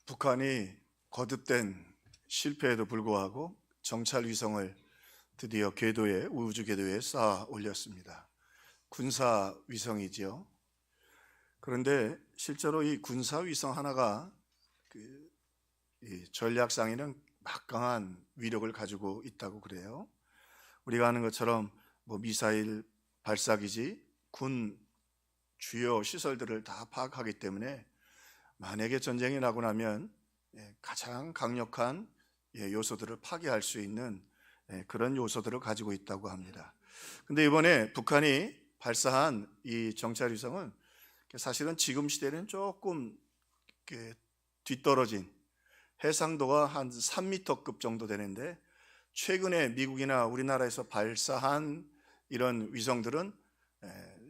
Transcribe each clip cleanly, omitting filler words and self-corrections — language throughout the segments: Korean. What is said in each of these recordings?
북한이 거듭된 실패에도 불구하고 정찰 위성을 드디어 궤도에, 우주 궤도에 쌓아 올렸습니다. 군사 위성이지요. 그런데 실제로 이 군사 위성 하나가 이 전략상에는 막강한 위력을 가지고 있다고 그래요. 우리가 아는 것처럼 미사일 발사기지, 군 주요 시설들을 다 파악하기 때문에 만약에 전쟁이 나고 나면 가장 강력한 요소들을 파괴할 수 있는 그런 요소들을 가지고 있다고 합니다. 근데 이번에 북한이 발사한 이 정찰위성은 사실은 지금 시대는 조금 뒤떨어진 해상도가 한 3m급 정도 되는데, 최근에 미국이나 우리나라에서 발사한 이런 위성들은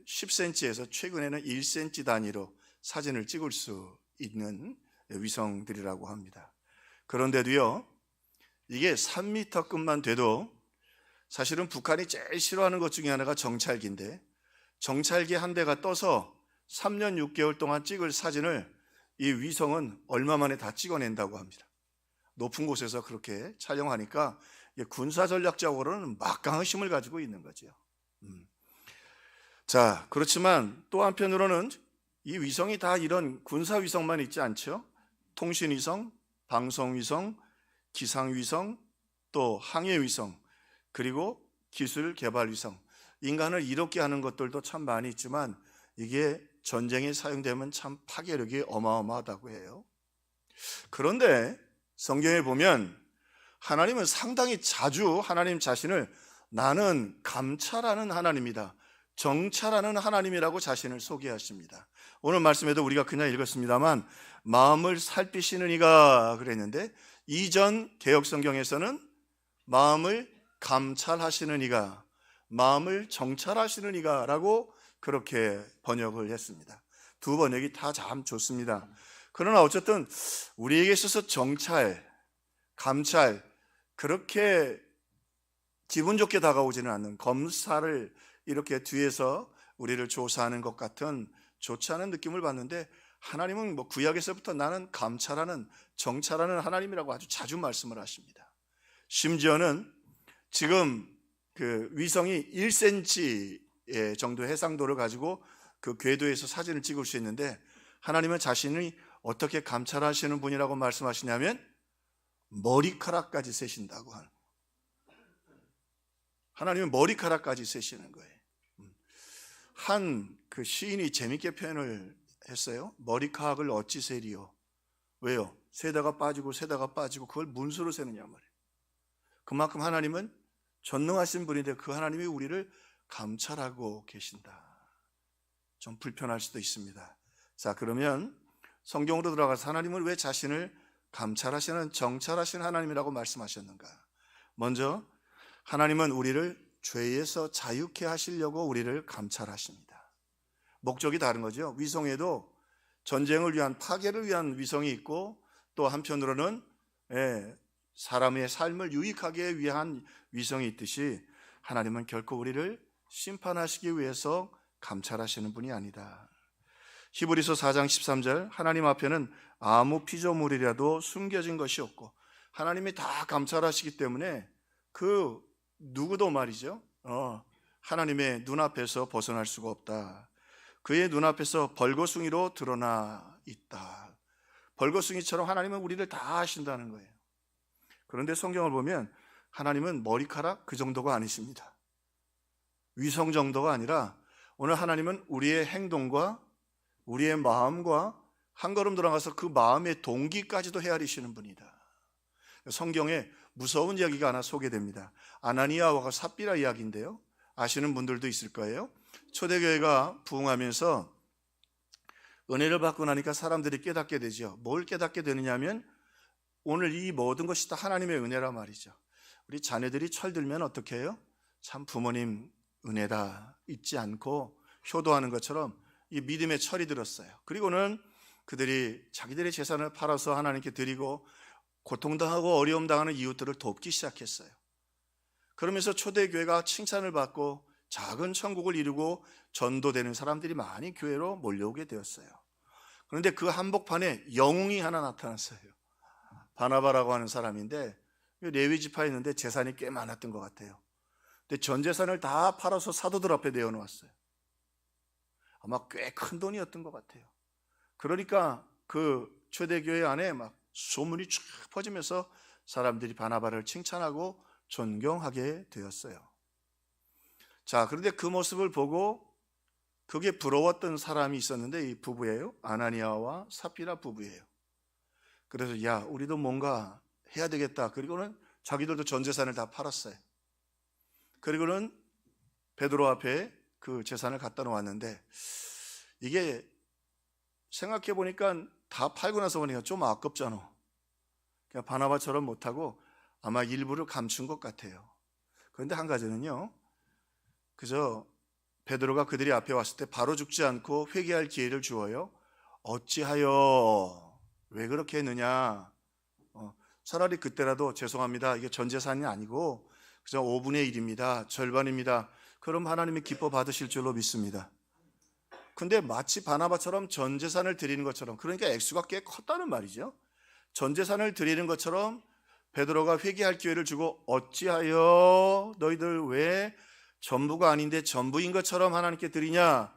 10cm에서 최근에는 1cm 단위로 사진을 찍을 수 있는 위성들이라고 합니다. 그런데도요, 이게 3m급만 돼도 사실은 북한이 제일 싫어하는 것 중에 하나가 정찰기인데, 정찰기 한 대가 떠서 3년 6개월 동안 찍을 사진을 이 위성은 얼마 만에 다 찍어낸다고 합니다. 높은 곳에서 그렇게 촬영하니까 군사 전략적으로는 막강한 힘을 가지고 있는 거죠. 자, 그렇지만 또 한편으로는 이 위성이 다 이런 군사 위성만 있지 않죠. 통신 위성, 방송 위성, 기상 위성, 또 항해 위성, 그리고 기술 개발 위성, 인간을 이롭게 하는 것들도 참 많이 있지만 이게 전쟁에 사용되면 참 파괴력이 어마어마하다고 해요. 그런데 성경에 보면 하나님은 상당히 자주 하나님 자신을 나는 감찰하는 하나님이다, 정찰하는 하나님이라고 자신을 소개하십니다. 오늘 말씀에도 우리가 그냥 읽었습니다만 마음을 살피시는 이가 그랬는데, 이전 개역 성경에서는 마음을 감찰하시는 이가, 마음을 정찰하시는 이가 라고 그렇게 번역을 했습니다. 두 번역이 다 참 좋습니다. 그러나 어쨌든 우리에게 있어서 정찰, 감찰, 그렇게 기분 좋게 다가오지는 않는, 검사를 이렇게 뒤에서 우리를 조사하는 것 같은 좋지 않은 느낌을 받는데, 하나님은 구약에서부터 나는 감찰하는, 정찰하는 하나님이라고 아주 자주 말씀을 하십니다. 심지어는 지금 그 위성이 1cm 정도 해상도를 가지고 그 궤도에서 사진을 찍을 수 있는데, 하나님은 자신이 어떻게 감찰하시는 분이라고 말씀하시냐면 머리카락까지 세신다고 하는, 하나님은 머리카락까지 세시는 거예요. 한 그 시인이 재밌게 표현을 했어요. 머리카락을 어찌 세리요? 왜요? 세다가 빠지고 세다가 빠지고 그걸 문수로 세느냐 말이에요. 그만큼 하나님은 전능하신 분인데 그 하나님이 우리를 감찰하고 계신다. 좀 불편할 수도 있습니다. 자, 그러면 성경으로 들어가서 하나님은 왜 자신을 감찰하시는, 정찰하시는 하나님이라고 말씀하셨는가? 먼저 하나님은 우리를 죄에서 자유케 하시려고 우리를 감찰하십니다. 목적이 다른 거죠. 위성에도 전쟁을 위한, 파괴를 위한 위성이 있고, 또 한편으로는 사람의 삶을 유익하게 위한 위성이 있듯이 하나님은 결코 우리를 심판하시기 위해서 감찰하시는 분이 아니다. 히브리서 4장 13절, 하나님 앞에는 아무 피조물이라도 숨겨진 것이 없고, 하나님이 다 감찰하시기 때문에 그 누구도 말이죠, 하나님의 눈앞에서 벗어날 수가 없다. 그의 눈앞에서 벌거숭이로 드러나 있다. 벌거숭이처럼 하나님은 우리를 다 아신다는 거예요. 그런데 성경을 보면 하나님은 머리카락 그 정도가 아니십니다. 위성 정도가 아니라 오늘 하나님은 우리의 행동과 우리의 마음과 한 걸음 들어가서 그 마음의 동기까지도 헤아리시는 분이다. 성경에 무서운 이야기가 하나 소개됩니다. 아나니아와 삽비라 이야기인데요, 아시는 분들도 있을 거예요. 초대교회가 부흥하면서 은혜를 받고 나니까 사람들이 깨닫게 되죠. 뭘 깨닫게 되느냐면 오늘 이 모든 것이 다 하나님의 은혜라 말이죠. 우리 자녀들이 철들면 어떻게 해요? 참 부모님 은혜다 잊지 않고 효도하는 것처럼 이 믿음의 철이 들었어요. 그리고는 그들이 자기들의 재산을 팔아서 하나님께 드리고 고통당하고 어려움 당하는 이웃들을 돕기 시작했어요. 그러면서 초대교회가 칭찬을 받고 작은 천국을 이루고 전도되는 사람들이 많이 교회로 몰려오게 되었어요. 그런데 그 한복판에 영웅이 하나 나타났어요. 바나바라고 하는 사람인데 레위 지파에 있는데 재산이 꽤 많았던 것 같아요. 근데 전 재산을 다 팔아서 사도들 앞에 내어놓았어요. 아마 꽤 큰 돈이었던 것 같아요. 그러니까 그 초대교회 안에 막 소문이 쫙 퍼지면서 사람들이 바나바를 칭찬하고 존경하게 되었어요. 자, 그런데 그 모습을 보고 그게 부러웠던 사람이 있었는데 이 부부예요. 아나니아와 삽비라 부부예요. 그래서 야, 우리도 뭔가 해야 되겠다. 그리고는 자기들도 전 재산을 다 팔았어요. 그리고는 베드로 앞에 그 재산을 갖다 놓았는데 이게 생각해 보니까 다 팔고 나서 보니까 좀 아깝잖아. 그냥 바나바처럼 못하고 아마 일부를 감춘 것 같아요. 그런데 한 가지는요, 그저 베드로가 그들이 앞에 왔을 때 바로 죽지 않고 회개할 기회를 주어요. 어찌하여 왜 그렇게 했느냐? 차라리 그때라도 죄송합니다. 이게 전 재산이 아니고 그저 5분의 1입니다. 절반입니다. 그럼 하나님이 기뻐 받으실 줄로 믿습니다. 근데 마치 바나바처럼 전 재산을 드리는 것처럼, 그러니까 액수가 꽤 컸다는 말이죠. 전 재산을 드리는 것처럼 베드로가 회개할 기회를 주고 어찌하여 너희들 왜 전부가 아닌데 전부인 것처럼 하나님께 드리냐?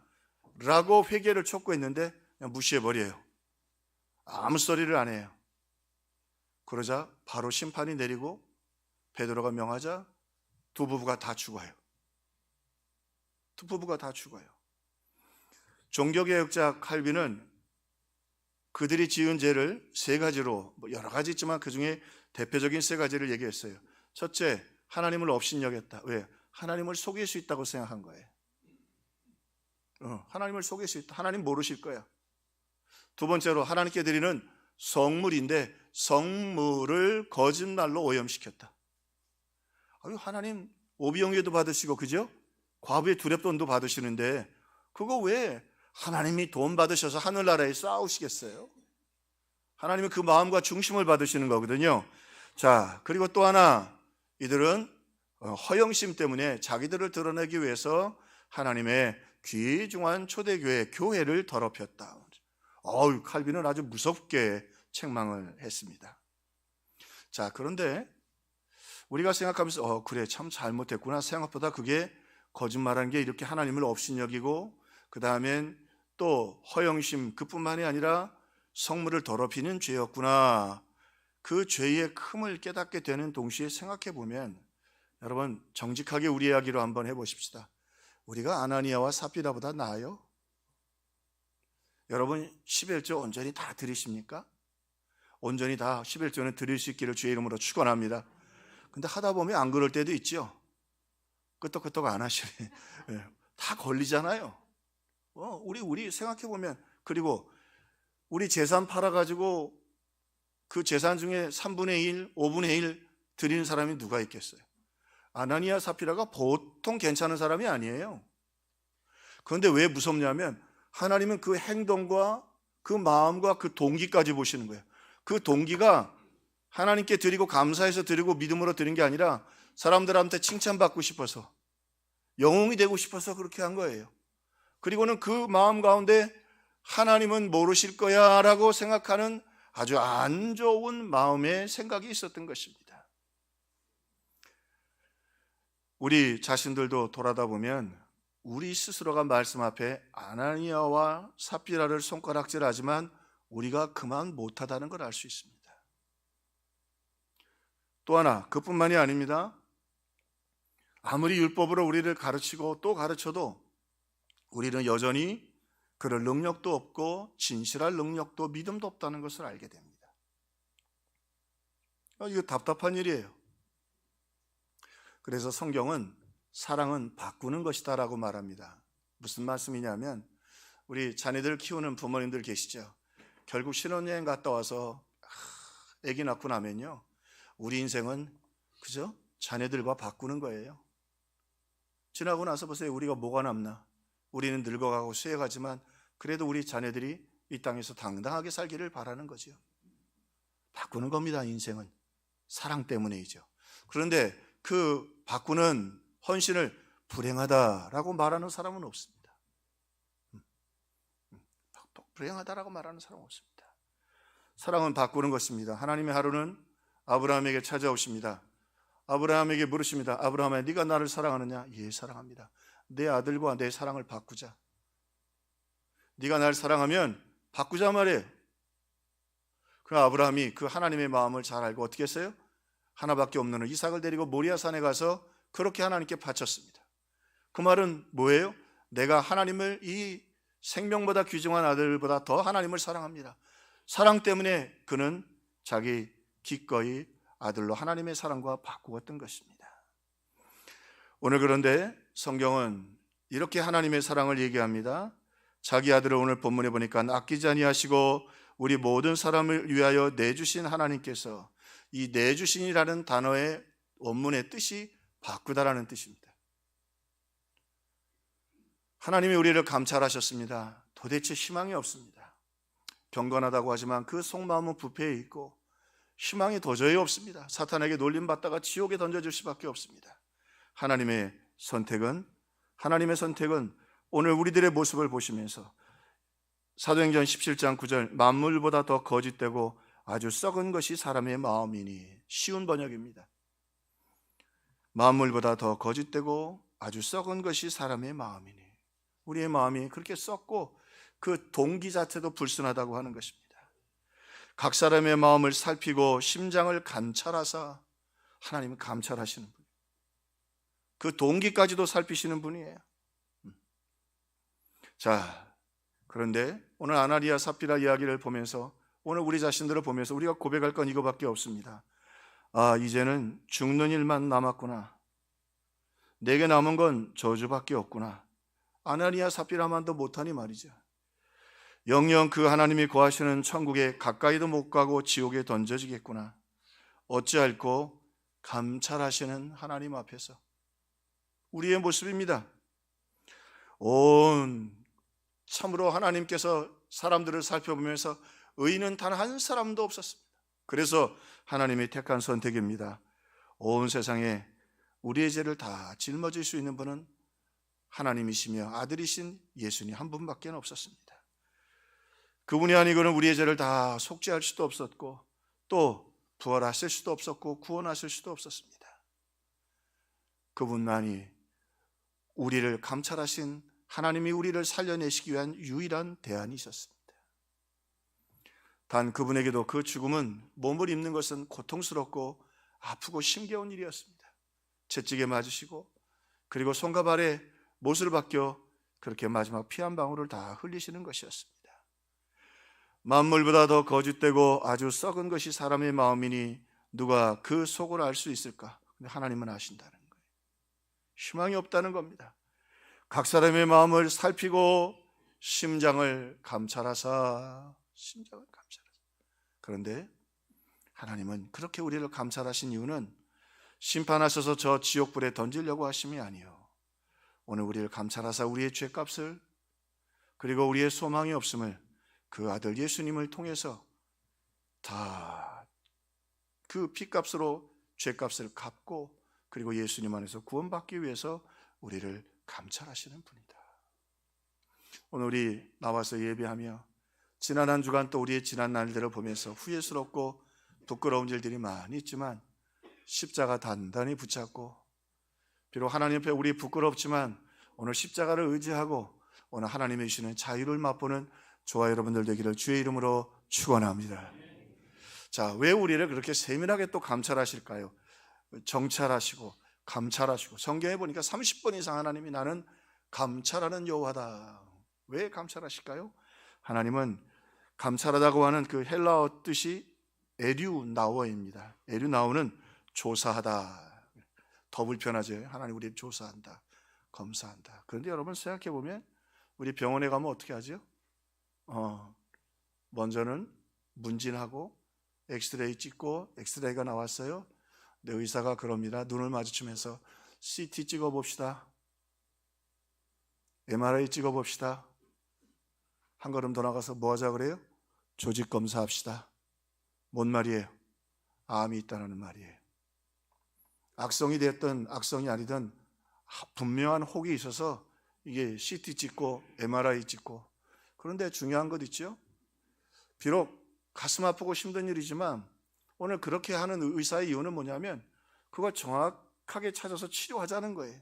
라고 회개를 촉구했는데 그냥 무시해버려요. 아무 소리를 안 해요. 그러자 바로 심판이 내리고 베드로가 명하자 두 부부가 다 죽어요. 두 부부가 다 죽어요. 종교개혁자 칼빈은 그들이 지은 죄를 세 가지로, 여러 가지 있지만 그 중에 대표적인 세 가지를 얘기했어요. 첫째, 하나님을 업신여겼다. 왜? 하나님을 속일 수 있다고 생각한 거예요. 하나님을 속일 수 있다. 하나님 모르실 거야. 두 번째로, 하나님께 드리는 성물인데 성물을 거짓말로 오염시켰다. 아유, 하나님 오비영예도 받으시고, 그죠? 과부의 두렵돈도 받으시는데 그거 왜 하나님이 돈 받으셔서 하늘나라에 쌓으시겠어요? 하나님은 그 마음과 중심을 받으시는 거거든요. 자, 그리고 또 하나, 이들은 허영심 때문에 자기들을 드러내기 위해서 하나님의 귀중한 초대교회, 교회를 더럽혔다. 칼빈은 아주 무섭게 책망을 했습니다. 자, 그런데 우리가 생각하면서 그래, 참 잘못했구나. 생각보다 그게 거짓말한 게 이렇게 하나님을 업신여기고 그 다음엔 또 허영심, 그뿐만이 아니라 성물을 더럽히는 죄였구나. 그 죄의 큼을 깨닫게 되는 동시에 생각해 보면, 여러분 정직하게 우리 이야기로 한번 해보십시다. 우리가 아나니아와 삽비라보다 나아요? 여러분 11조 온전히 다 드리십니까? 온전히 다 11조는 드릴 수 있기를 주의 이름으로 축원합니다. 근데 하다 보면 안 그럴 때도 있죠. 끄떡끄떡 안 하시네. 다 걸리잖아요. 우리 생각해 보면, 그리고 우리 재산 팔아가지고 그 재산 중에 3분의 1, 5분의 1 드리는 사람이 누가 있겠어요? 아나니아 삽비라가 보통 괜찮은 사람이 아니에요. 그런데 왜 무섭냐면 하나님은 그 행동과 그 마음과 그 동기까지 보시는 거예요. 그 동기가 하나님께 드리고 감사해서 드리고 믿음으로 드린 게 아니라 사람들한테 칭찬받고 싶어서, 영웅이 되고 싶어서 그렇게 한 거예요. 그리고는 그 마음 가운데 하나님은 모르실 거야 라고 생각하는 아주 안 좋은 마음의 생각이 있었던 것입니다. 우리 자신들도 돌아다 보면 우리 스스로가 말씀 앞에 아나니아와 삽비라를 손가락질하지만 우리가 그만 못하다는 걸 알 수 있습니다. 또 하나, 그뿐만이 아닙니다. 아무리 율법으로 우리를 가르치고 또 가르쳐도 우리는 여전히 그럴 능력도 없고 진실할 능력도 믿음도 없다는 것을 알게 됩니다. 이거 답답한 일이에요. 그래서 성경은 사랑은 바꾸는 것이다 라고 말합니다. 무슨 말씀이냐면, 우리 자녀들 키우는 부모님들 계시죠? 결국 신혼여행 갔다 와서 아기 낳고 나면요, 우리 인생은 그죠? 자녀들과 바꾸는 거예요. 지나고 나서 보세요. 우리가 뭐가 남나? 우리는 늙어가고 쇠해가지만 그래도 우리 자녀들이 이 땅에서 당당하게 살기를 바라는 거죠. 바꾸는 겁니다. 인생은 사랑 때문이죠. 그런데 그 바꾸는 헌신을 불행하다라고 말하는 사람은 없습니다. 불행하다라고 말하는 사람은 없습니다. 사랑은 바꾸는 것입니다. 하나님의 하루는 아브라함에게 찾아오십니다. 아브라함에게 물으십니다. 아브라함아, 네가 나를 사랑하느냐? 예, 사랑합니다. 내 아들과 내 사랑을 바꾸자. 네가 나를 사랑하면 바꾸자 말이에요. 그럼 아브라함이 그 하나님의 마음을 잘 알고 어떻게 했어요? 하나밖에 없는 이삭을 데리고 모리아산에 가서 그렇게 하나님께 바쳤습니다. 그 말은 뭐예요? 내가 하나님을 이 생명보다 귀중한 아들보다 더 하나님을 사랑합니다. 사랑 때문에 그는 자기 기꺼이 아들로 하나님의 사랑과 바꾸었던 것입니다. 오늘 그런데 성경은 이렇게 하나님의 사랑을 얘기합니다. 자기 아들을 오늘 본문에 보니까 아끼지 아니하시고 우리 모든 사람을 위하여 내주신 하나님께서, 이 내주신이라는 단어의 원문의 뜻이 바꾸다라는 뜻입니다. 하나님이 우리를 감찰하셨습니다. 도대체 희망이 없습니다. 경건하다고 하지만 그 속마음은 부패해 있고 희망이 도저히 없습니다. 사탄에게 놀림받다가 지옥에 던져질 수밖에 없습니다. 하나님의 선택은 오늘 우리들의 모습을 보시면서 사도행전 17장 9절, 만물보다 더 거짓되고 아주 썩은 것이 사람의 마음이니, 쉬운 번역입니다. 만물보다 더 거짓되고 아주 썩은 것이 사람의 마음이니, 우리의 마음이 그렇게 썩고 그 동기 자체도 불순하다고 하는 것입니다. 각 사람의 마음을 살피고 심장을 감찰하사, 하나님은 감찰하시는 분이에요. 그 동기까지도 살피시는 분이에요. 자, 그런데 오늘 아나니아 삽비라 이야기를 보면서, 오늘 우리 자신들을 보면서 우리가 고백할 건 이거밖에 없습니다. 아, 이제는 죽는 일만 남았구나. 내게 남은 건 저주밖에 없구나. 아나니아 삽비라만도 못하니 말이죠. 영영 그 하나님이 거하시는 천국에 가까이도 못 가고 지옥에 던져지겠구나. 어찌할꼬 감찰하시는 하나님 앞에서. 우리의 모습입니다. 참으로 하나님께서 사람들을 살펴보면서 의인은 단 한 사람도 없었습니다. 그래서 하나님이 택한 선택입니다. 온 세상에 우리의 죄를 다 짊어질 수 있는 분은 하나님이시며 아들이신 예수님 한 분밖에 없었습니다. 그분이 아니고는 우리의 죄를 다 속죄할 수도 없었고, 또 부활하실 수도 없었고, 구원하실 수도 없었습니다. 그분만이 우리를 감찰하신 하나님이 우리를 살려내시기 위한 유일한 대안이 있었습니다. 단 그분에게도 그 죽음은, 몸을 입는 것은 고통스럽고 아프고 힘겨운 일이었습니다. 채찍에 맞으시고, 그리고 손과 발에 못을 박혀 그렇게 마지막 피 한 방울을 다 흘리시는 것이었습니다. 만물보다 더 거짓되고 아주 썩은 것이 사람의 마음이니 누가 그 속을 알 수 있을까? 근데 하나님은 아신다는 거예요. 희망이 없다는 겁니다. 각 사람의 마음을 살피고 심장을 감찰하사. 그런데 하나님은 그렇게 우리를 감찰하신 이유는 심판하셔서 저 지옥불에 던지려고 하심이 아니요, 오늘 우리를 감찰하사 우리의 죄값을, 그리고 우리의 소망이 없음을 그 아들 예수님을 통해서 다 그 피값으로 죄값을 갚고, 그리고 예수님 안에서 구원받기 위해서 우리를 감찰하시는 분이다. 오늘 우리 나와서 예배하며 지난 한 주간 또 우리의 지난 날들을 보면서 후회스럽고 부끄러운 일들이 많이 있지만 십자가 단단히 붙잡고, 비록 하나님 앞에 우리 부끄럽지만 오늘 십자가를 의지하고 오늘 하나님이 주시는 자유를 맛보는 저와 여러분들 되기를 주의 이름으로 축원합니다. 자, 왜 우리를 그렇게 세밀하게 또 감찰하실까요? 정찰하시고 감찰하시고, 성경에 보니까 30번 이상 하나님이 나는 감찰하는 여호와다. 왜 감찰하실까요? 하나님은 감찰하다고 하는 그 헬라어 뜻이 에류나오입니다. 에류나오는 조사하다. 더 불편하죠. 하나님 우리를 조사한다, 검사한다. 그런데 여러분 생각해 보면 우리 병원에 가면 어떻게 하죠? 먼저는 문진하고 엑스레이 찍고, 엑스레이가 나왔어요. 내 의사가 그럽니다. 눈을 마주치면서 CT 찍어봅시다, MRI 찍어봅시다. 한 걸음 더 나가서 뭐 하자 그래요? 조직 검사합시다. 뭔 말이에요? 암이 있다는 말이에요. 악성이 됐든 악성이 아니든 분명한 혹이 있어서 이게 CT 찍고 MRI 찍고, 그런데 중요한 것 있죠? 비록 가슴 아프고 힘든 일이지만 오늘 그렇게 하는 의사의 이유는 뭐냐면 그걸 정확하게 찾아서 치료하자는 거예요.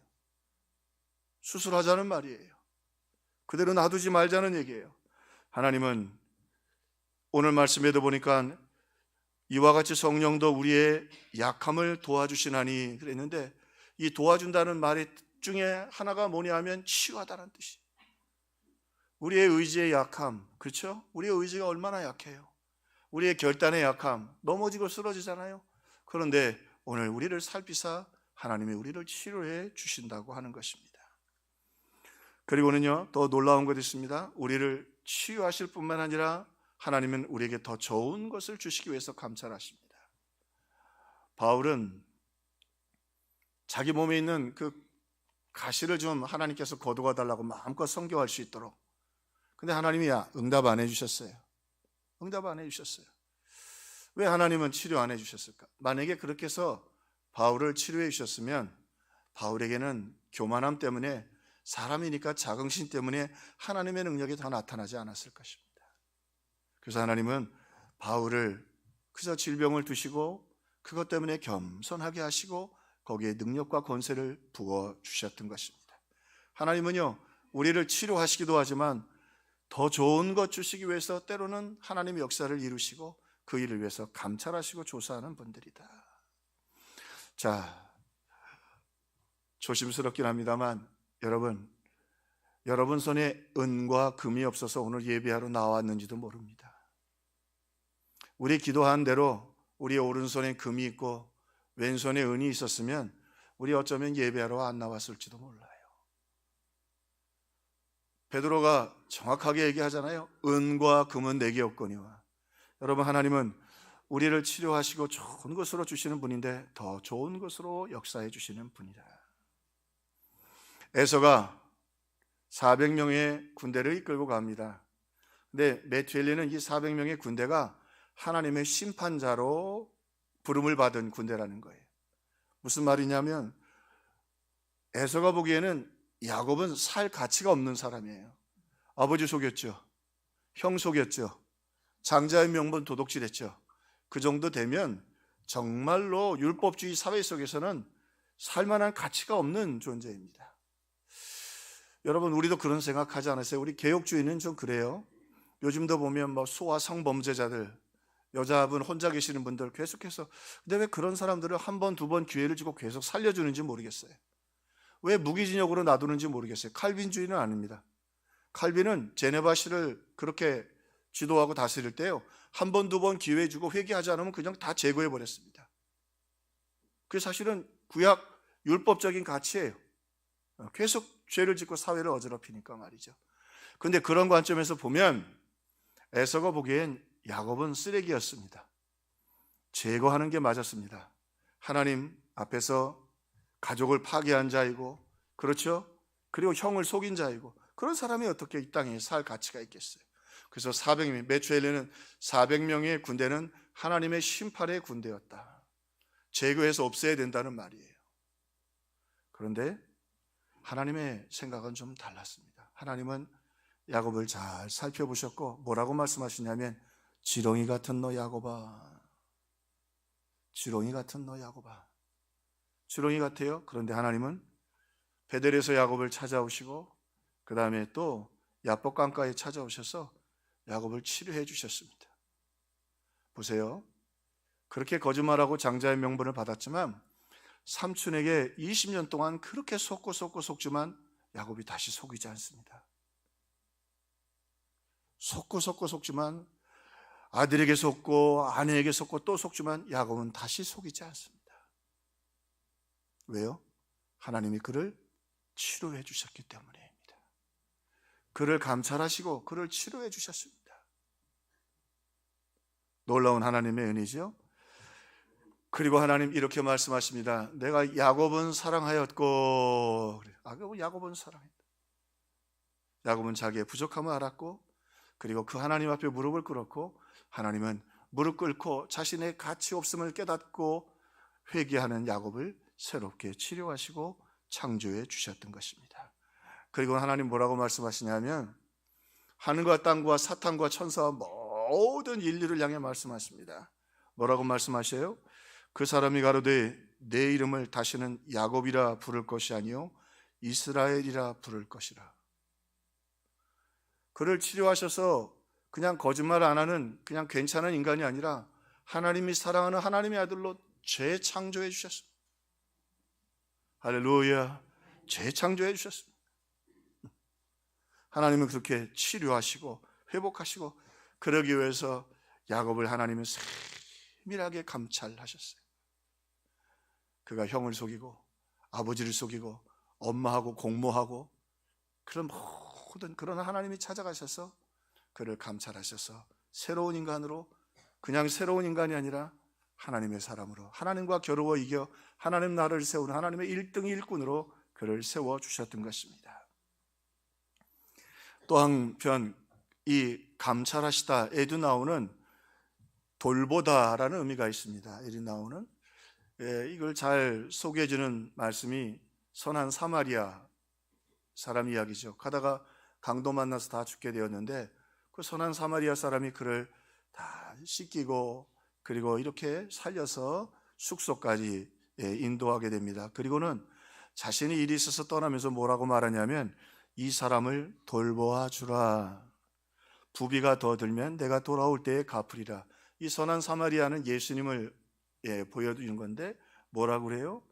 수술하자는 말이에요. 그대로 놔두지 말자는 얘기예요. 하나님은 오늘 말씀에도 보니까 이와 같이 성령도 우리의 약함을 도와주시나니 그랬는데 이 도와준다는 말의 중에 하나가 뭐냐 하면 치유하다는 뜻이에요. 우리의 의지의 약함, 그렇죠? 우리의 의지가 얼마나 약해요. 우리의 결단의 약함, 넘어지고 쓰러지잖아요. 그런데 오늘 우리를 살피사 하나님이 우리를 치료해 주신다고 하는 것입니다. 그리고는요, 더 놀라운 것이 있습니다. 우리를 치유하실 뿐만 아니라 하나님은 우리에게 더 좋은 것을 주시기 위해서 감찰하십니다. 바울은 자기 몸에 있는 그 가시를 좀 하나님께서 거두어 달라고 마음껏 성교할 수 있도록. 근데 하나님이 응답 안 해주셨어요. 응답 안 해주셨어요. 왜 하나님은 치료 안 해주셨을까? 만약에 그렇게 해서 바울을 치료해 주셨으면 바울에게는 교만함 때문에 사람이니까 자긍심 때문에 하나님의 능력이 더 나타나지 않았을 것입니다. 그래서 하나님은 바울을 그저 질병을 두시고 그것 때문에 겸손하게 하시고 거기에 능력과 권세를 부어주셨던 것입니다. 하나님은요, 우리를 치료하시기도 하지만 더 좋은 것 주시기 위해서 때로는 하나님의 역사를 이루시고 그 일을 위해서 감찰하시고 조사하는 분들이다. 자, 조심스럽긴 합니다만 여러분 손에 은과 금이 없어서 오늘 예배하러 나왔는지도 모릅니다. 우리 기도한 대로 우리 오른손에 금이 있고 왼손에 은이 있었으면 우리 어쩌면 예배하러 안 나왔을지도 몰라요. 베드로가 정확하게 얘기하잖아요. 은과 금은 내게 없거니와. 여러분, 하나님은 우리를 치료하시고 좋은 것으로 주시는 분인데 더 좋은 것으로 역사해 주시는 분이다. 에서가 400명의 군대를 이끌고 갑니다. 근데 메투엘레는 이 400명의 군대가 하나님의 심판자로 부름을 받은 군대라는 거예요. 무슨 말이냐면 에서가 보기에는 야곱은 살 가치가 없는 사람이에요. 아버지 속였죠. 형 속였죠. 장자의 명분 도둑질했죠. 그 정도 되면 정말로 율법주의 사회 속에서는 살만한 가치가 없는 존재입니다. 여러분, 우리도 그런 생각하지 않으세요? 우리 개혁주의는 좀 그래요. 요즘도 보면 뭐 소아 성범죄자들, 여자분 혼자 계시는 분들 계속해서, 근데 왜 그런 사람들을 한 번, 두 번 기회를 주고 계속 살려주는지 모르겠어요. 왜 무기징역으로 놔두는지 모르겠어요. 칼빈주의는 아닙니다. 칼빈은 제네바시를 그렇게 지도하고 다스릴 때요, 한 번, 두 번 기회 주고 회개하지 않으면 그냥 다 제거해 버렸습니다. 그게 사실은 구약 율법적인 가치예요. 계속 죄를 짓고 사회를 어지럽히니까 말이죠. 그런데 그런 관점에서 보면 에서가 보기엔 야곱은 쓰레기였습니다. 제거하는 게 맞았습니다. 하나님 앞에서 가족을 파괴한 자이고, 그렇죠? 그리고 형을 속인 자이고, 그런 사람이 어떻게 이 땅에 살 가치가 있겠어요? 그래서 400명, 메투엘레는 400명의 군대는 하나님의 심판의 군대였다. 제거해서 없애야 된다는 말이에요. 그런데 하나님의 생각은 좀 달랐습니다. 하나님은 야곱을 잘 살펴보셨고 뭐라고 말씀하시냐면 지렁이 같은 너 야곱아, 지렁이 같은 너 야곱아. 지렁이 같아요. 그런데 하나님은 베델에서 야곱을 찾아오시고 그 다음에 또 야복 강가에 찾아오셔서 야곱을 치료해 주셨습니다. 보세요. 그렇게 거짓말하고 장자의 명분을 받았지만 삼촌에게 20년 동안 그렇게 속지만 야곱이 다시 속이지 않습니다. 속지만 아들에게 속고 아내에게 속고 또 속지만 야곱은 다시 속이지 않습니다. 왜요? 하나님이 그를 치료해 주셨기 때문입니다. 그를 감찰하시고 그를 치료해 주셨습니다. 놀라운 하나님의 은혜죠. 그리고 하나님 이렇게 말씀하십니다. 내가 야곱은 사랑하였고, 야곱은 사랑했다. 야곱은 자기의 부족함을 알았고, 그리고 그 하나님 앞에 무릎을 꿇었고, 하나님은 무릎 꿇고 자신의 가치 없음을 깨닫고 회개하는 야곱을 새롭게 치료하시고 창조해 주셨던 것입니다. 그리고 하나님 뭐라고 말씀하시냐면 하늘과 땅과 사탄과 천사와 모든 인류를 향해 말씀하십니다. 뭐라고 말씀하셔요? 그 사람이 가로되 내 이름을 다시는 야곱이라 부를 것이 아니요 이스라엘이라 부를 것이라. 그를 치료하셔서 그냥 거짓말 안 하는 그냥 괜찮은 인간이 아니라 하나님이 사랑하는 하나님의 아들로 재창조해 주셨습니다. 할렐루야. 재창조해 주셨습니다. 하나님은 그렇게 치료하시고 회복하시고 그러기 위해서 야곱을 하나님은 세밀하게 감찰하셨어요. 그가 형을 속이고 아버지를 속이고 엄마하고 공모하고 그런 모든 그런 하나님이 찾아가셔서 그를 감찰하셔서 새로운 인간으로 그냥 새로운 인간이 아니라 하나님의 사람으로 하나님과 겨루어 이겨 하나님 나라를 세우는 하나님의 1등 일꾼으로 그를 세워주셨던 것입니다. 또 한편 이 감찰하시다에도 나오는 돌보다라는 의미가 있습니다. 이리 나오는 이걸 잘 소개해주는 말씀이 선한 사마리아 사람 이야기죠. 가다가 강도 만나서 다 죽게 되었는데 그 선한 사마리아 사람이 그를 다 씻기고 그리고 이렇게 살려서 숙소까지 인도하게 됩니다. 그리고는 자신이 일이 있어서 떠나면서 뭐라고 말하냐면 이 사람을 돌보아 주라. 부비가 더 들면 내가 돌아올 때에 갚으리라. 이 선한 사마리아는 예수님을 보여주는 건데 뭐라고 그래요?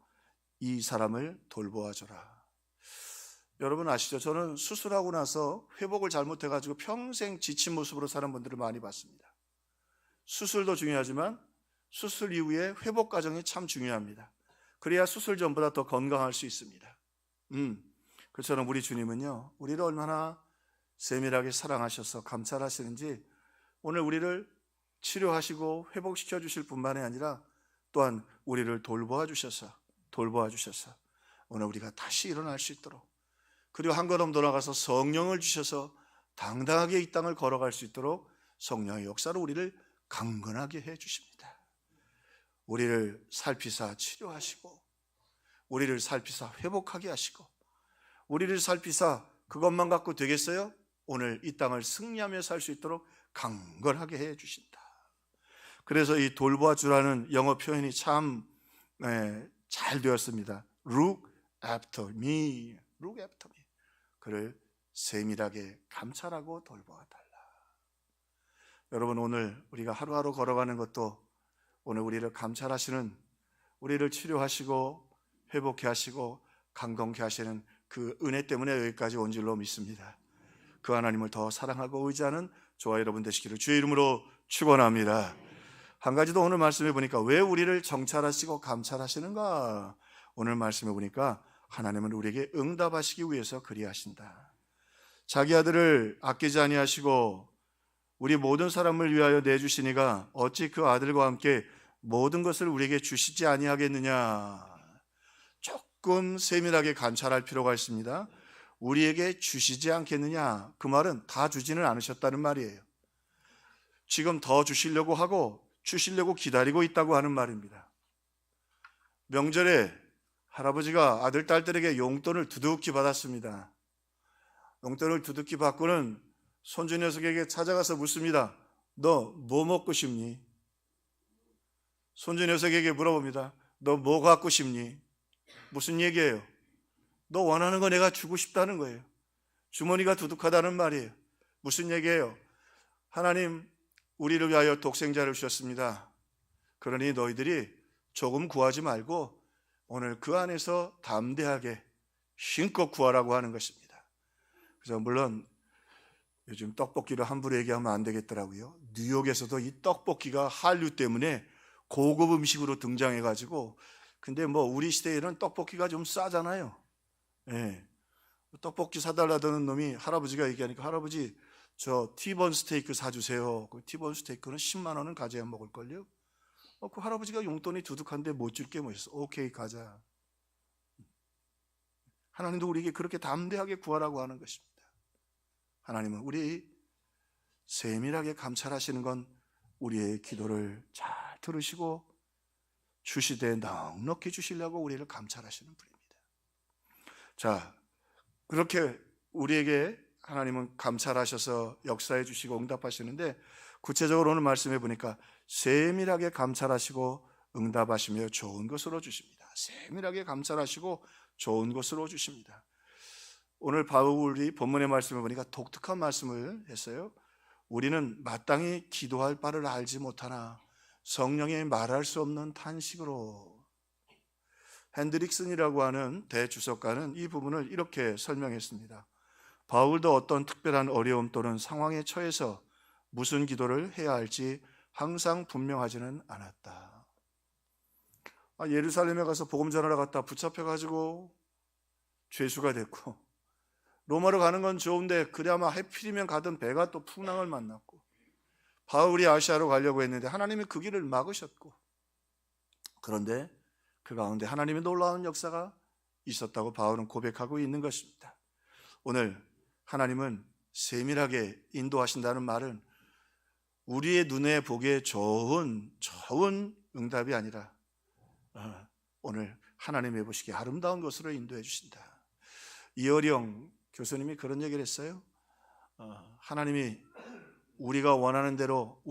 이 사람을 돌보아 주라. 여러분 아시죠? 저는 수술하고 나서 회복을 잘못해가지고 평생 지친 모습으로 사는 분들을 많이 봤습니다. 수술도 중요하지만 수술 이후에 회복 과정이 참 중요합니다. 그래야 수술 전보다 더 건강할 수 있습니다. 그처럼 우리 주님은요, 우리를 얼마나 세밀하게 사랑하셔서 감찰하시는지 오늘 우리를 치료하시고 회복시켜 주실 뿐만이 아니라 또한 우리를 돌보아 주셔서 오늘 우리가 다시 일어날 수 있도록 그리고 한 걸음 돌아가서 성령을 주셔서 당당하게 이 땅을 걸어갈 수 있도록 성령의 역사로 우리를 강건하게 해 주십니다. 우리를 살피사 치료하시고 우리를 살피사 회복하게 하시고 우리를 살피사 그것만 갖고 되겠어요? 오늘 이 땅을 승리하며 살 수 있도록 강건하게 해 주신다. 그래서 이 돌보아 주라는 영어 표현이 참 잘 되었습니다. Look after me. Look after me. 그를 세밀하게 감찰하고 돌보아 달라. 여러분 오늘 우리가 하루하루 걸어가는 것도 오늘 우리를 감찰하시는 우리를 치료하시고 회복해 하시고 강건케 하시는 그 은혜 때문에 여기까지 온 줄로 믿습니다. 그 하나님을 더 사랑하고 의지하는 저와 여러분 되시기를 주의 이름으로 축원합니다. 한 가지 더 오늘 말씀해 보니까 왜 우리를 정찰하시고 감찰하시는가? 오늘 말씀해 보니까 하나님은 우리에게 응답하시기 위해서 그리하신다. 자기 아들을 아끼지 아니하시고 우리 모든 사람을 위하여 내주시니가 어찌 그 아들과 함께 모든 것을 우리에게 주시지 아니하겠느냐. 조금 세밀하게 감찰할 필요가 있습니다. 우리에게 주시지 않겠느냐. 그 말은 다 주지는 않으셨다는 말이에요. 지금 더 주시려고 하고 주시려고 기다리고 있다고 하는 말입니다. 명절에 할아버지가 아들, 딸들에게 용돈을 두둑히 받았습니다. 용돈을 두둑히 받고는 손주 녀석에게 찾아가서 묻습니다. 너 뭐 먹고 싶니? 손주 녀석에게 물어봅니다. 너 뭐 갖고 싶니? 무슨 얘기예요? 너 원하는 거 내가 주고 싶다는 거예요. 주머니가 두둑하다는 말이에요. 무슨 얘기예요? 하나님 우리를 위하여 독생자를 주셨습니다. 그러니 너희들이 조금 구하지 말고 오늘 그 안에서 담대하게 힘껏 구하라고 하는 것입니다. 그래서 물론 요즘 떡볶이를 함부로 얘기하면 안 되겠더라고요. 뉴욕에서도 이 떡볶이가 한류 때문에 고급 음식으로 등장해가지고 근데 뭐 우리 시대에는 떡볶이가 좀 싸잖아요. 예. 떡볶이 사달라던 놈이 할아버지가 얘기하니까 할아버지 저 티본 스테이크 사주세요. 그 티본 스테이크는 10만 원은 가져야 먹을걸요. 그 할아버지가 용돈이 두둑한데 못 줄 게 뭐 있어. 오케이 가자. 하나님도 우리에게 그렇게 담대하게 구하라고 하는 것입니다. 하나님은 우리 세밀하게 감찰하시는 건 우리의 기도를 잘 들으시고 주시되 넉넉히 주시려고 우리를 감찰하시는 분입니다. 자, 그렇게 우리에게 하나님은 감찰하셔서 역사해 주시고 응답하시는데, 구체적으로 오늘 말씀해 보니까 세밀하게 감찰하시고 응답하시며 좋은 것으로 주십니다. 세밀하게 감찰하시고 좋은 것으로 주십니다. 오늘 바울이 본문의 말씀을 보니까 독특한 말씀을 했어요. 우리는 마땅히 기도할 바를 알지 못하나 성령의 말할 수 없는 탄식으로. 핸드릭슨이라고 하는 대주석가는 이 부분을 이렇게 설명했습니다. 바울도 어떤 특별한 어려움 또는 상황에 처해서 무슨 기도를 해야 할지 항상 분명하지는 않았다. 예루살렘에 가서 복음 전하러 갔다 붙잡혀가지고 죄수가 됐고, 로마로 가는 건 좋은데 그래야만 해필이면 가던 배가 또 풍랑을 만났고, 바울이 아시아로 가려고 했는데 하나님이 그 길을 막으셨고, 그런데 그 가운데 하나님의 놀라운 역사가 있었다고 바울은 고백하고 있는 것입니다. 오늘 하나님은 세밀하게 인도하신다는 말은 우리의 눈에 보기에 좋은 응답이 아니라 오늘 하나님의 보시기에 아름다운 것으로 인도해 주신다. 이어령 교수님이 그런 얘기를 했어요. 하나님이 우리가 원하는 대로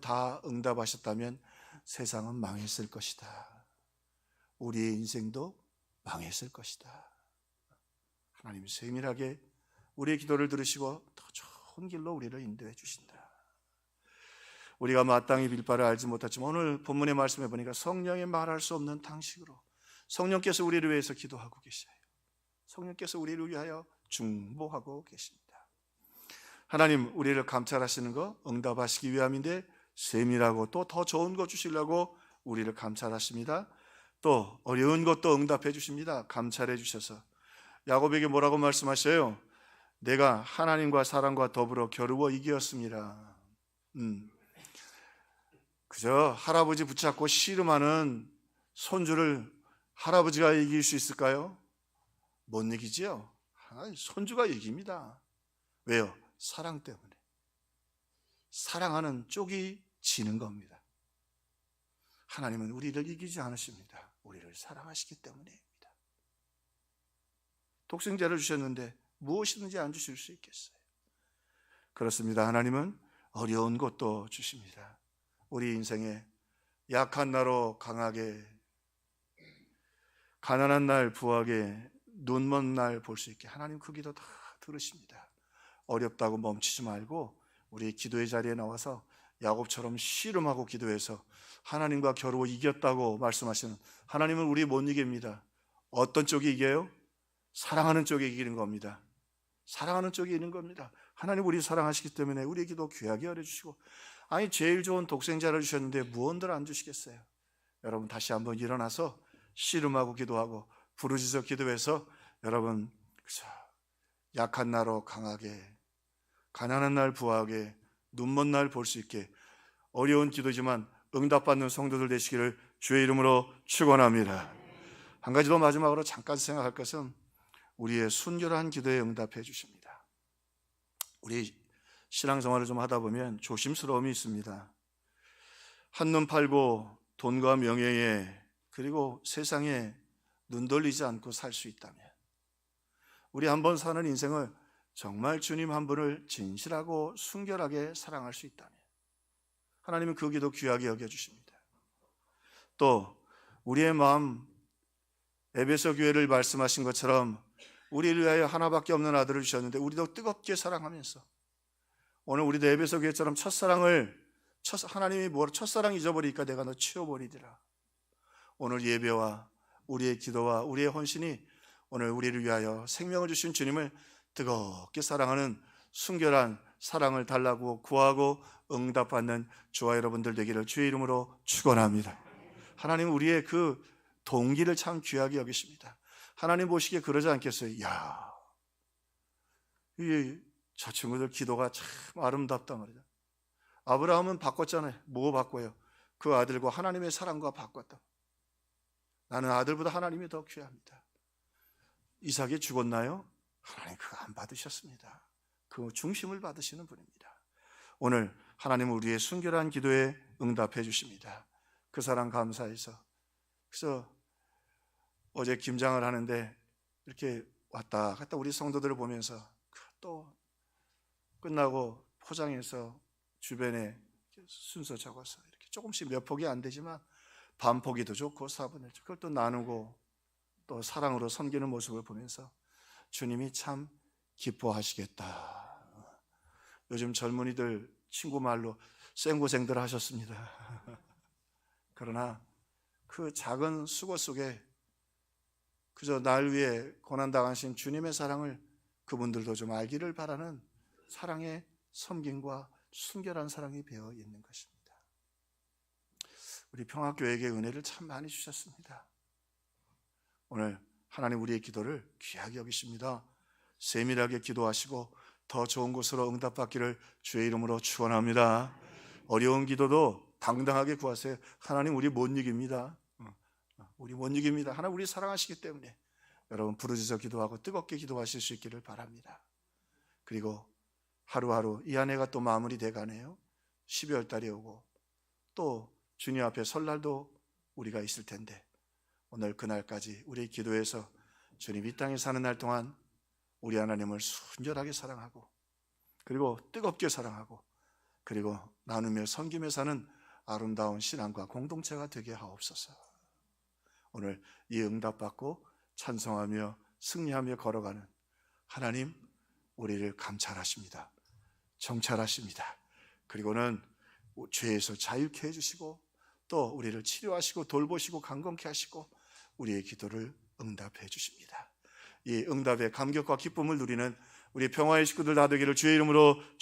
다 응답하셨다면 세상은 망했을 것이다. 우리의 인생도 망했을 것이다. 하나님이 세밀하게 우리의 기도를 들으시고 더 좋은 길로 우리를 인도해 주신다. 우리가 마땅히 빌 바를 알지 못했지만 오늘 본문의 말씀에 보니까 성령의 말할 수 없는 탄식으로 성령께서 우리를 위해서 기도하고 계셔요. 성령께서 우리를 위하여 중보하고 계십니다. 하나님 우리를 감찰하시는 거 응답하시기 위함인데 세밀하고 또 더 좋은 거 주시려고 우리를 감찰하십니다. 또 어려운 것도 응답해 주십니다. 감찰해 주셔서 야곱에게 뭐라고 말씀하셔요? 내가 하나님과 사람과 더불어 겨루어 이기었습니다. 그저 할아버지 붙잡고 씨름하는 손주를 할아버지가 이길 수 있을까요? 못 이기지요. 손주가 이깁니다. 왜요? 사랑 때문에. 사랑하는 쪽이 지는 겁니다. 하나님은 우리를 이기지 않으십니다. 우리를 사랑하시기 때문입니다. 독생자를 주셨는데 무엇이든지 안 주실 수 있겠어요? 그렇습니다. 하나님은 어려운 것도 주십니다. 우리 인생에 약한 나로 강하게, 가난한 날 부하게, 눈먼 날 볼 수 있게 하나님 그 기도 다 들으십니다. 어렵다고 멈추지 말고 우리 기도의 자리에 나와서 야곱처럼 씨름하고 기도해서 하나님과 겨루어 이겼다고 말씀하시는 하나님은 우리 못 이깁니다. 어떤 쪽이 이겨요? 사랑하는 쪽이 이기는 겁니다. 사랑하는 쪽이 이기는 겁니다. 하나님 우리 사랑하시기 때문에 우리 기도 귀하게 여겨주시고, 아니 제일 좋은 독생자를 주셨는데 무언들 안 주시겠어요? 여러분 다시 한번 일어나서 씨름하고 기도하고 부르짖어 기도해서 여러분 약한 나로 강하게, 가난한 날 부하게, 눈먼 날 볼 수 있게 어려운 기도지만 응답받는 성도들 되시기를 주의 이름으로 축원합니다. 한 가지 더 마지막으로 잠깐 생각할 것은 우리의 순결한 기도에 응답해 주십니다. 우리 신앙생활을 좀 하다 보면 조심스러움이 있습니다. 한눈 팔고 돈과 명예에 그리고 세상에 눈 돌리지 않고 살 수 있다면, 우리 한번 사는 인생을 정말 주님 한 분을 진실하고 순결하게 사랑할 수 있다면 하나님은 그 기도 귀하게 여겨주십니다. 또 우리의 마음, 에베소 교회를 말씀하신 것처럼 우리를 위하여 하나밖에 없는 아들을 주셨는데 우리도 뜨겁게 사랑하면서, 오늘 우리도 에베소 교회처럼 하나님이 첫사랑 잊어버리니까 내가 너 치워버리리라. 오늘 예배와 우리의 기도와 우리의 헌신이 오늘 우리를 위하여 생명을 주신 주님을 뜨겁게 사랑하는 순결한 사랑을 달라고 구하고 응답받는 저와 여러분들 되기를 주의 이름으로 축원합니다. 하나님은 우리의 그 동기를 참 귀하게 여기십니다. 하나님 보시기에 그러지 않겠어요? 저 친구들 기도가 참 아름답다 말이죠. 아브라함은 바꿨잖아요. 뭐 바꿔요? 그 아들과 하나님의 사랑과 바꿨다. 나는 아들보다 하나님이 더 귀합니다. 이삭이 죽었나요? 하나님 그거 안 받으셨습니다. 그 중심을 받으시는 분입니다. 오늘 하나님은 우리의 순결한 기도에 응답해 주십니다. 그 사랑 감사해서. 그래서 어제 김장을 하는데 이렇게 왔다 갔다 우리 성도들을 보면서 또 끝나고 포장해서 주변에 순서 적어서 이렇게 조금씩 몇 폭이 안 되지만 반 포기도 좋고 4분의 1 그걸 또 나누고 또 사랑으로 섬기는 모습을 보면서 주님이 참 기뻐하시겠다. 요즘 젊은이들 친구 말로 생고생들 하셨습니다. 그러나 그 작은 수고 속에 그저 날 위해 고난당하신 주님의 사랑을 그분들도 좀 알기를 바라는 사랑의 섬김과 순결한 사랑이 배어 있는 것입니다. 우리 평화교회에게 은혜를 참 많이 주셨습니다. 오늘 하나님 우리의 기도를 귀하게 여기십니다. 세밀하게 기도하시고 더 좋은 곳으로 응답받기를 주의 이름으로 축원합니다. 어려운 기도도 당당하게 구하세요. 하나님 우리 못 이깁니다. 우리 못 이깁니다. 하나님 우리 사랑하시기 때문에 여러분 부르짖어 기도하고 뜨겁게 기도하실 수 있기를 바랍니다. 그리고 하루하루 이 한 해가 또 마무리돼 가네요. 12월 달이 오고 또 주님 앞에 설날도 우리가 있을 텐데 오늘 그날까지 우리 기도에서 주님 이 땅에 사는 날 동안 우리 하나님을 순결하게 사랑하고 그리고 뜨겁게 사랑하고 그리고 나누며 섬기며 사는 아름다운 신앙과 공동체가 되게 하옵소서. 오늘 이 응답받고 찬송하며 승리하며 걸어가는 하나님 우리를 감찰하십니다. 정찰하십니다. 그리고는 죄에서 자유케 해주시고 또 우리를 치료하시고 돌보시고 강건케 하시고 우리의 기도를 응답해 주십니다. 이 응답의 감격과 기쁨을 누리는 우리 평화의 식구들 다 되기를 주의 이름으로 축원합니다.